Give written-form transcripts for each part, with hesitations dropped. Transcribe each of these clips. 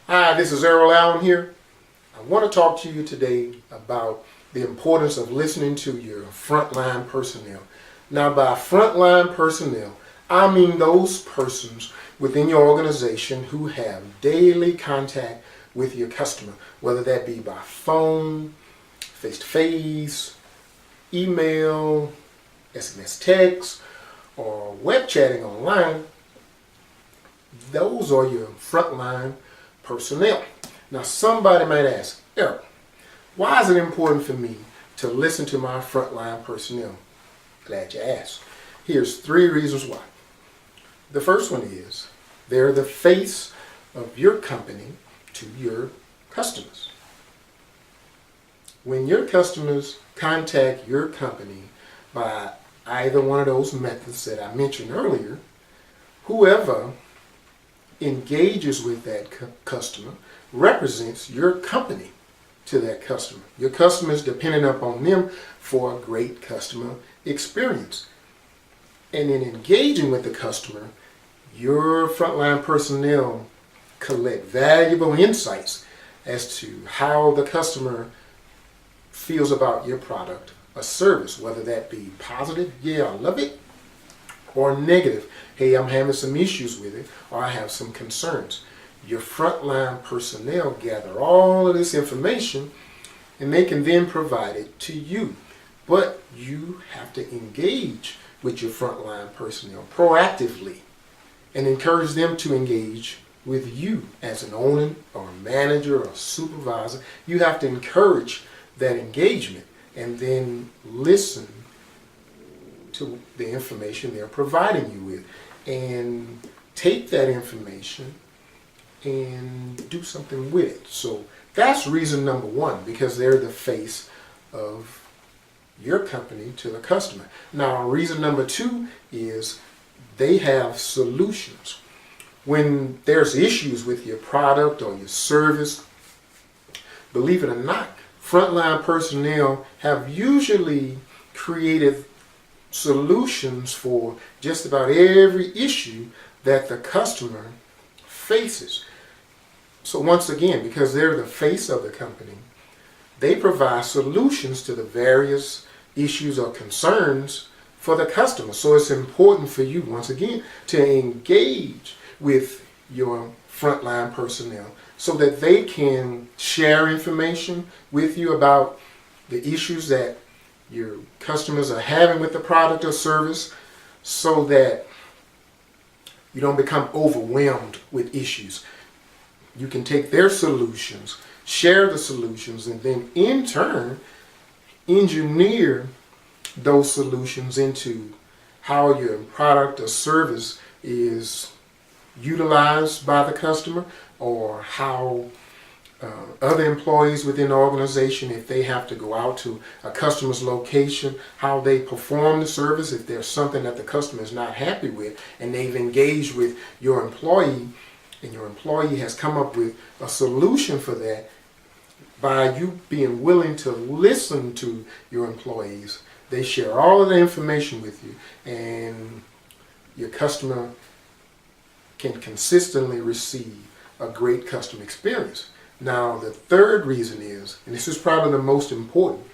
Hi, this is Errol Allen here. I want to talk to you today about the importance of listening to your frontline personnel. Now, by frontline personnel, I mean those persons within your organization who have daily contact with your customer, whether that be by phone, face-to-face, email, SMS text, or web chatting online. Those are your frontline personnel. Now somebody might ask, Errol, why is it important for me to listen to my frontline personnel? Glad you asked. Here's 3 reasons why. The first one is they're the face of your company to your customers. When your customers contact your company by either one of those methods that I mentioned earlier, whoever engages with that customer represents your company to that customer. Your customer is dependent upon them for a great customer experience. And in engaging with the customer, your frontline personnel collect valuable insights as to how the customer feels about your product or service, whether that be positive, yeah, I love it, or negative, hey, I'm having some issues with it, or I have some concerns. Your frontline personnel gather all of this information and they can then provide it to you. But you have to engage with your frontline personnel proactively and encourage them to engage with you as an owner or a manager or a supervisor. You have to encourage that engagement and then listen to the information they're providing you with and take that information and do something with it. So that's reason number 1, because they're the face of your company to the customer. Now, reason number 2 is they have solutions. When there's issues with your product or your service, believe it or not, frontline personnel have usually created solutions for just about every issue that the customer faces. So once again, because they're the face of the company, they provide solutions to the various issues or concerns for the customer. So it's important for you, once again, to engage with your frontline personnel so that they can share information with you about the issues that your customers are having with the product or service, so that you don't become overwhelmed with issues. You can take their solutions, share the solutions, and then in turn engineer those solutions into how your product or service is utilized by the customer, or how other employees within the organization, if they have to go out to a customer's location, how they perform the service. If there's something that the customer is not happy with and they've engaged with your employee and your employee has come up with a solution for that, by you being willing to listen to your employees, they share all of the information with you, and your customer can consistently receive a great customer experience. Now, the third reason is, and this is probably the most important,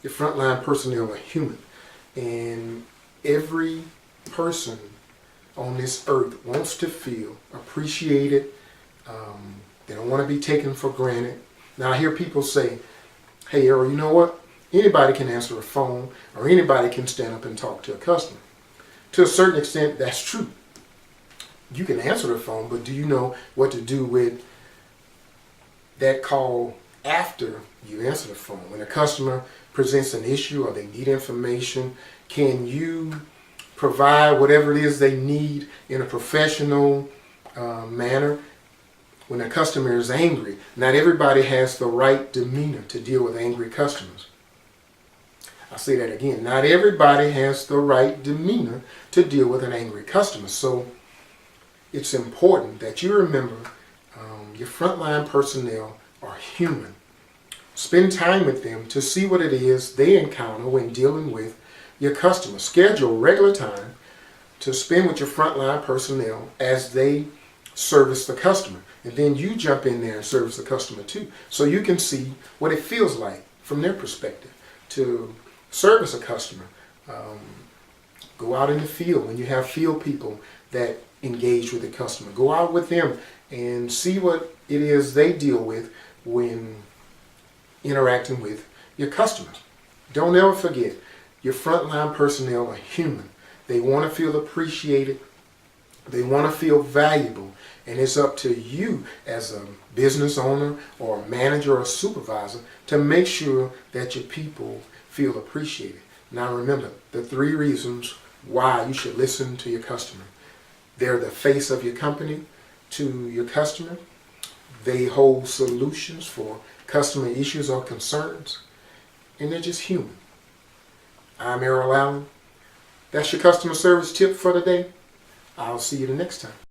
your frontline personnel are human. And every person on this earth wants to feel appreciated. They don't want to be taken for granted. Now, I hear people say, hey, Errol, you know what? Anybody can answer a phone, or anybody can stand up and talk to a customer. To a certain extent, that's true. You can answer the phone, but do you know what to do with that call after you answer the phone? When a customer presents an issue or they need information, can you provide whatever it is they need in a professional manner? When a customer is angry, not everybody has the right demeanor to deal with angry customers. I'll say that again. Not everybody has the right demeanor to deal with an angry customer. So it's important that you remember your frontline personnel are human. Spend time with them to see what it is they encounter when dealing with your customers. Schedule regular time to spend with your frontline personnel as they service the customer. And then you jump in there and service the customer too. So you can see what it feels like from their perspective to service a customer. Go out in the field when you have field people that engage with the customer. Go out with them and see what it is they deal with when interacting with your customers. Don't ever forget, your frontline personnel are human. They want to feel appreciated. They want to feel valuable. And it's up to you as a business owner or a manager or a supervisor to make sure that your people feel appreciated. Now remember, the 3 reasons why you should listen to your customer. They're the face of your company to your customer. They hold solutions for customer issues or concerns. And they're just human. I'm Errol Allen. That's your customer service tip for today. I'll see you the next time.